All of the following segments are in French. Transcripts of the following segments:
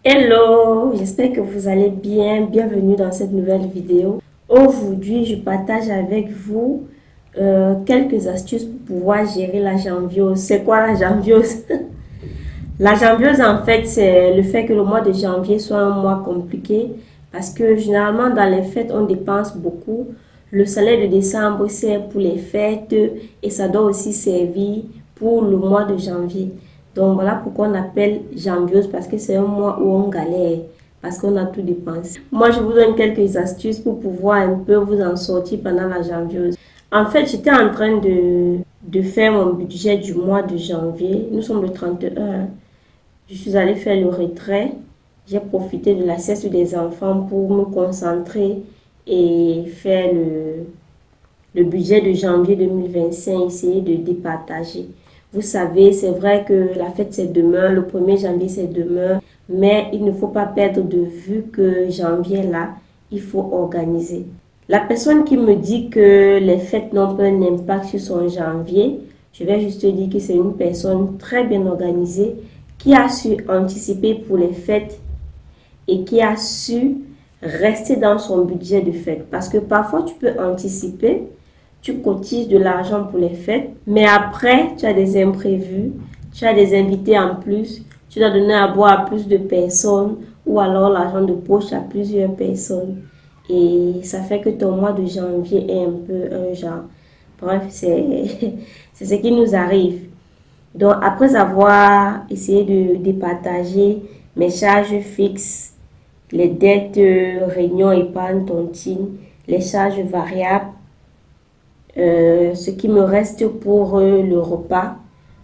Hello, j'espère que vous allez bien. Bienvenue dans cette nouvelle vidéo. Aujourd'hui, je partage avec vous quelques astuces pour pouvoir gérer la janviose. C'est quoi la janviose? La janviose, en fait, c'est le fait que le mois de janvier soit un mois compliqué parce que généralement, dans les fêtes, on dépense beaucoup. Le salaire de décembre, c'est pour les fêtes et ça doit aussi servir pour le mois de janvier. Donc, voilà pourquoi on appelle janviose parce que c'est un mois où on galère parce qu'on a tout dépensé. Moi, je vous donne quelques astuces pour pouvoir un peu vous en sortir pendant la janviose. En fait, j'étais en train de faire mon budget du mois de janvier. Nous sommes le 31. Je suis allée faire le retrait. J'ai profité de la sieste des enfants pour me concentrer et faire le budget de janvier 2025, essayer de départager. Vous savez, c'est vrai que la fête c'est demain, le 1er janvier c'est demain, mais il ne faut pas perdre de vue que janvier là, il faut organiser. La personne qui me dit que les fêtes n'ont pas un impact sur son janvier, je vais juste dire que c'est une personne très bien organisée qui a su anticiper pour les fêtes et qui a su rester dans son budget de fête. Parce que parfois, tu peux anticiper, tu cotises de l'argent pour les fêtes, mais après, tu as des imprévus, tu as des invités en plus, tu dois donner à boire à plus de personnes ou alors l'argent de poche à plusieurs personnes. Et ça fait que ton mois de janvier est un peu un genre. Bref, c'est ce qui nous arrive. Donc, après avoir essayé de départager mes charges fixes, les dettes, réunions, épargne, tontine, les charges variables, ce qui me reste pour le repas,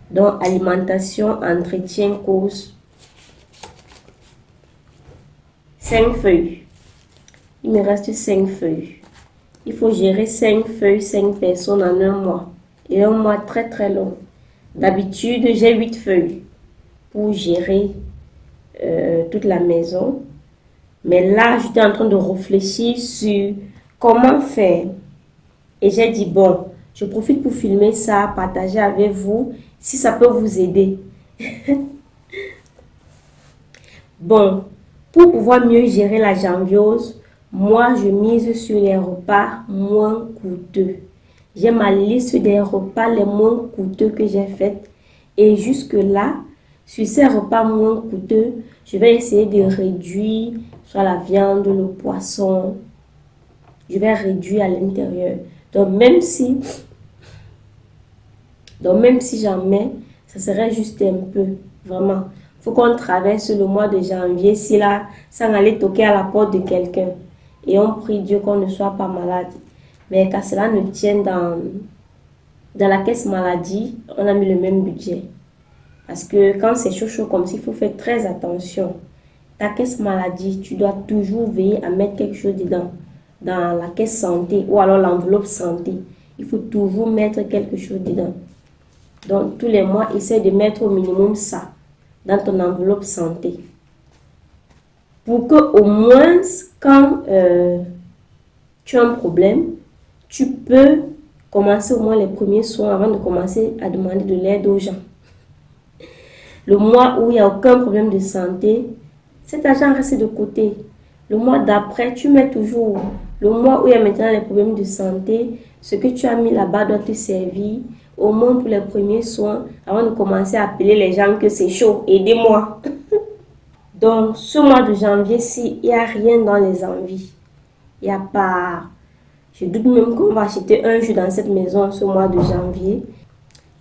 donc alimentation, entretien, courses, 5 feuilles. Il me reste 5 feuilles. Il faut gérer 5 feuilles, 5 personnes en un mois. Et un mois très très long. D'habitude, j'ai 8 feuilles pour gérer toute la maison. Mais là, j'étais en train de réfléchir sur comment faire. Et j'ai dit, bon, je profite pour filmer ça, partager avec vous, si ça peut vous aider. Bon, pour pouvoir mieux gérer la janviose, moi, je mise sur les repas moins coûteux. J'ai ma liste des repas les moins coûteux que j'ai faits. Et jusque-là, sur ces repas moins coûteux, je vais essayer de réduire soit la viande, le poisson. Je vais réduire à l'intérieur. Donc, même si j'en mets, ça serait juste un peu. Vraiment. Il faut qu'on traverse le mois de janvier si là, sans aller toquer à la porte de quelqu'un. Et on prie Dieu qu'on ne soit pas malade. Mais qu'à cela ne tienne dans la caisse maladie, on a mis le même budget. Parce que quand c'est chaud comme ça, il faut faire très attention. Ta caisse maladie, tu dois toujours veiller à mettre quelque chose dedans. Dans la caisse santé ou alors l'enveloppe santé. Il faut toujours mettre quelque chose dedans. Donc, tous les mois, essaie de mettre au minimum ça dans ton enveloppe santé. Pour que au moins, quand tu as un problème, tu peux commencer au moins les premiers soins avant de commencer à demander de l'aide aux gens. Le mois où il n'y a aucun problème de santé, cet argent reste de côté. Le mois d'après, tu mets toujours. Le mois où il y a maintenant les problèmes de santé, ce que tu as mis là-bas doit te servir au moins pour les premiers soins avant de commencer à appeler les gens que c'est chaud. Aidez-moi. Donc, ce mois de janvier, s'il n'y a rien dans les envies, il n'y a pas... Je doute même qu'on va acheter un jour dans cette maison ce mois de janvier.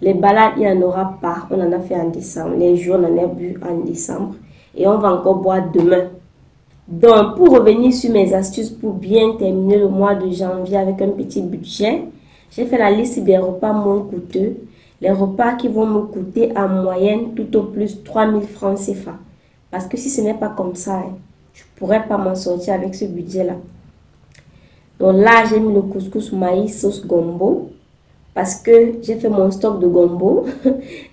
Les balades, il n'y en aura pas. On en a fait en décembre. Les jours, on en a bu en décembre. Et on va encore boire demain. Donc, pour revenir sur mes astuces pour bien terminer le mois de janvier avec un petit budget, j'ai fait la liste des repas moins coûteux. Les repas qui vont me coûter en moyenne tout au plus 3000 francs CFA. Parce que si ce n'est pas comme ça, je ne pourrais pas m'en sortir avec ce budget-là. Donc là, j'ai mis le couscous maïs sauce gombo. Parce que j'ai fait mon stock de gombo.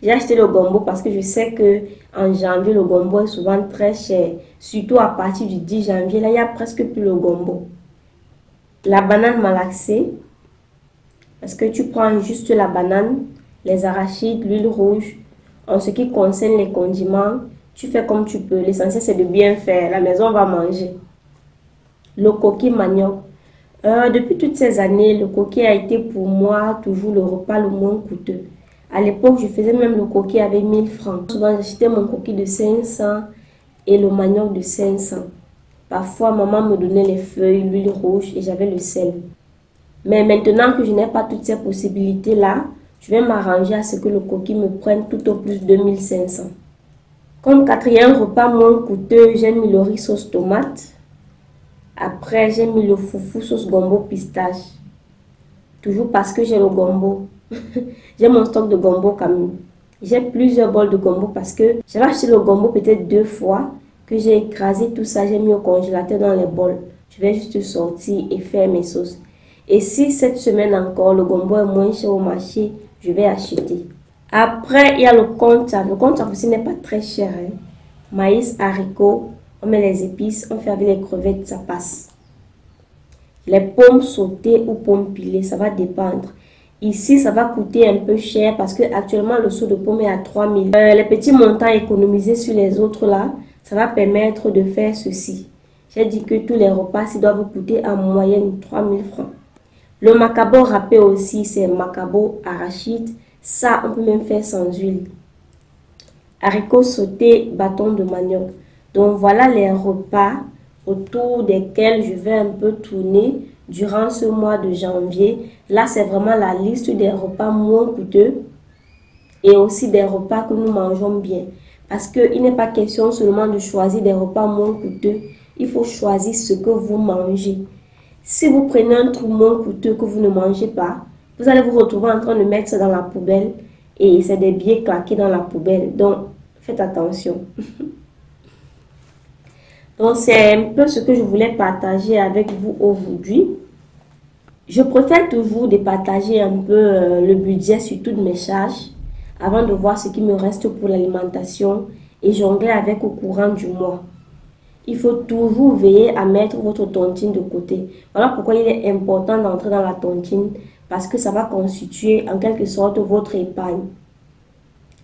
J'ai acheté le gombo parce que je sais que en janvier, le gombo est souvent très cher. Surtout à partir du 10 janvier, là, il n'y a presque plus le gombo. La banane malaxée. Parce que tu prends juste la banane, les arachides, l'huile rouge. En ce qui concerne les condiments, Tu fais comme tu peux. L'essentiel, c'est de bien faire. La maison va manger. Le coquille manioc. Depuis toutes ces années, le coquille a été pour moi toujours le repas le moins coûteux. À l'époque, je faisais même le coquille avec 1000 francs. Souvent, j'achetais mon coquille de 500 et le manioc de 500. Parfois, maman me donnait les feuilles, l'huile rouge et j'avais le sel. Mais maintenant que je n'ai pas toutes ces possibilités-là, je vais m'arranger à ce que le coquille me prenne tout au plus 2500. Comme quatrième repas moins coûteux, j'ai mis le riz sauce tomate. Après, j'ai mis le foufou sauce gombo pistache. Toujours parce que j'ai le gombo. J'ai mon stock de gombo quand même. J'ai plusieurs bols de gombo parce que j'avais acheté le gombo peut-être 2 fois. Que j'ai écrasé tout ça, j'ai mis au congélateur dans les bols. Je vais juste sortir et faire mes sauces. Et si cette semaine encore, le gombo est moins cher au marché, je vais acheter. Après, il y a le concave. Le concave aussi n'est pas très cher. Hein. Maïs, haricots, on met les épices, on fait avec les crevettes, ça passe. Les pommes sautées ou pommes pilées, ça va dépendre. Ici, ça va coûter un peu cher parce que actuellement le seau de pomme est à 3000. Les petits montants économisés sur les autres là, ça va permettre de faire ceci. J'ai dit que tous les repas ils doivent coûter en moyenne 3000 francs. Le macabo râpé aussi, c'est macabo arachide. Ça, on peut même faire sans huile. Haricots sautés, bâton de manioc. Donc voilà les repas autour desquels je vais un peu tourner durant ce mois de janvier. Là, c'est vraiment la liste des repas moins coûteux et aussi des repas que nous mangeons bien. Parce qu'il n'est pas question seulement de choisir des repas moins coûteux. Il faut choisir ce que vous mangez. Si vous prenez un truc moins coûteux que vous ne mangez pas, vous allez vous retrouver en train de mettre ça dans la poubelle et c'est des billets claqués dans la poubelle. Donc, faites attention. Donc, c'est un peu ce que je voulais partager avec vous aujourd'hui. Je préfère toujours de partager un peu le budget sur toutes mes charges avant de voir ce qui me reste pour l'alimentation et jongler avec au courant du mois. Il faut toujours veiller à mettre votre tontine de côté. Voilà pourquoi il est important d'entrer dans la tontine parce que ça va constituer en quelque sorte votre épargne.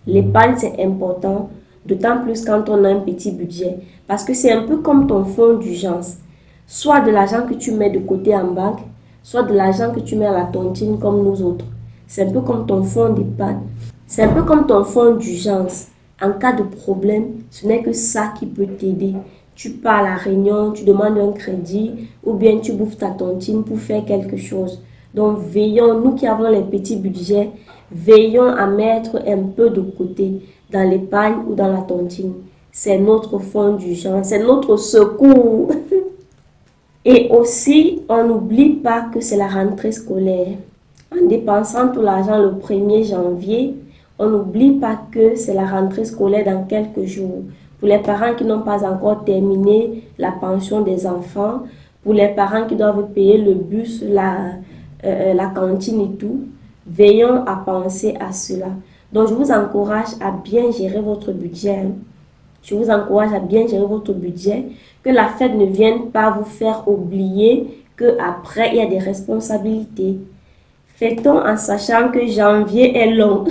L'épargne, c'est important, d'autant plus quand on a un petit budget parce que c'est un peu comme ton fonds d'urgence. Soit de l'argent que tu mets de côté en banque, soit de l'argent que tu mets à la tontine comme nous autres. C'est un peu comme ton fonds d'épargne. C'est un peu comme ton fonds d'urgence. En cas de problème, ce n'est que ça qui peut t'aider. Tu pars à la réunion, tu demandes un crédit ou bien tu bouffes ta tontine pour faire quelque chose. Donc veillons, nous qui avons les petits budgets, veillons à mettre un peu de côté dans l'épargne ou dans la tontine. C'est notre fonds d'urgence, c'est notre secours. Et aussi, on n'oublie pas que c'est la rentrée scolaire. En dépensant tout l'argent le 1er janvier, on n'oublie pas que c'est la rentrée scolaire dans quelques jours. Pour les parents qui n'ont pas encore terminé la pension des enfants, pour les parents qui doivent payer le bus, la cantine et tout, veillons à penser à cela. Donc, je vous encourage à bien gérer votre budget. Je vous encourage à bien gérer votre budget, que la fête ne vienne pas vous faire oublier qu'après, il y a des responsabilités. Fait-on en sachant que janvier est long.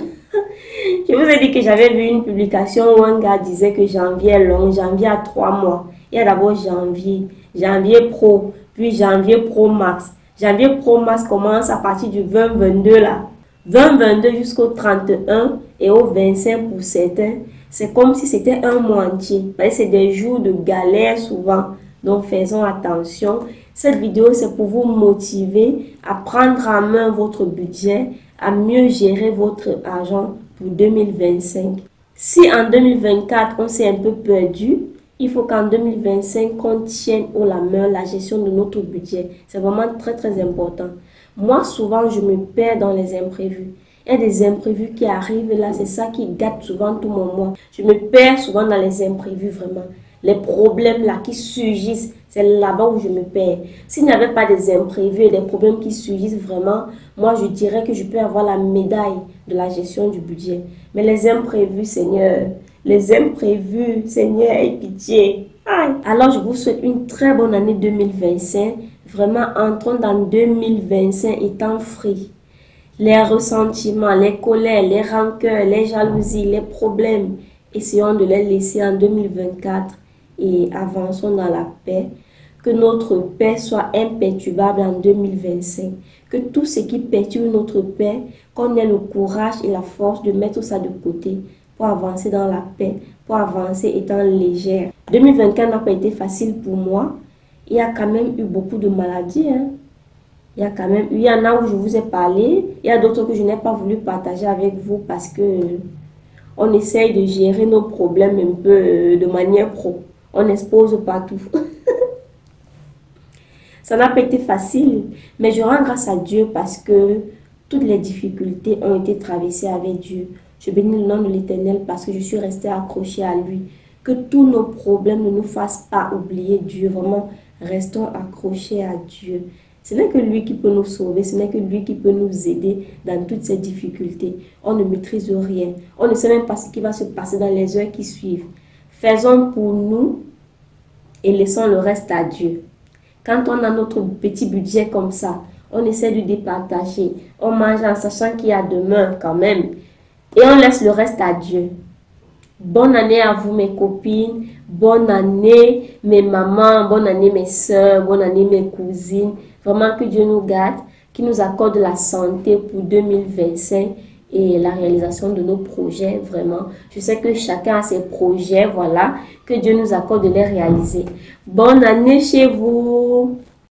Je vous ai dit que j'avais vu une publication où un gars disait que janvier est long, janvier a 3 mois. Il y a d'abord janvier, janvier pro, puis janvier pro max. Janvier pro max commence à partir du 20-22 là. 20-22 jusqu'au 31 et au 25 pour certains. C'est comme si c'était un mois entier. C'est des jours de galère souvent. Donc faisons attention. Cette vidéo, c'est pour vous motiver à prendre en main votre budget, à mieux gérer votre argent pour 2025. Si en 2024, on s'est un peu perdu, il faut qu'en 2025, on tienne haut la main la gestion de notre budget. C'est vraiment très, très important. Moi, souvent, je me perds dans les imprévus. Il y a des imprévus qui arrivent là, c'est ça qui gâte souvent tout mon mois. Je me perds souvent dans les imprévus, vraiment. Les problèmes là qui surgissent, c'est là-bas où je me perds. S'il n'y avait pas des imprévus et des problèmes qui surgissent vraiment, moi je dirais que je peux avoir la médaille de la gestion du budget. Mais les imprévus, Seigneur, les imprévus, Seigneur, aie pitié. Aïe. Alors je vous souhaite une très bonne année 2025. Vraiment, entrons dans 2025 étant frais. Les ressentiments, les colères, les rancœurs, les jalousies, les problèmes, essayons de les laisser en 2024 et avançons dans la paix. Que notre paix soit imperturbable en 2025. Que tout ce qui perturbe notre paix, qu'on ait le courage et la force de mettre ça de côté pour avancer dans la paix, pour avancer étant légère. 2024 n'a pas été facile pour moi. Il y a quand même eu beaucoup de maladies. Il y en a où je vous ai parlé. Il y a d'autres que je n'ai pas voulu partager avec vous parce que on essaye de gérer nos problèmes un peu de manière pro. On n'expose pas tout. Ça n'a pas été facile, mais je rends grâce à Dieu parce que toutes les difficultés ont été traversées avec Dieu. Je bénis le nom de l'Éternel parce que je suis restée accrochée à lui. Que tous nos problèmes ne nous fassent pas oublier Dieu. Vraiment, restons accrochés à Dieu. Ce n'est que lui qui peut nous sauver, ce n'est que lui qui peut nous aider dans toutes ces difficultés. On ne maîtrise rien. On ne sait même pas ce qui va se passer dans les heures qui suivent. Faisons pour nous et laissons le reste à Dieu. Quand on a notre petit budget comme ça, on essaie de départager. On mange en sachant qu'il y a demain quand même. Et on laisse le reste à Dieu. Bonne année à vous mes copines. Bonne année mes mamans. Bonne année mes soeurs. Bonne année mes cousines. Vraiment que Dieu nous garde. Qu'il nous accorde la santé pour 2025. Et la réalisation de nos projets, vraiment. Je sais que chacun a ses projets, voilà. Que Dieu nous accorde de les réaliser. Bonne année chez vous!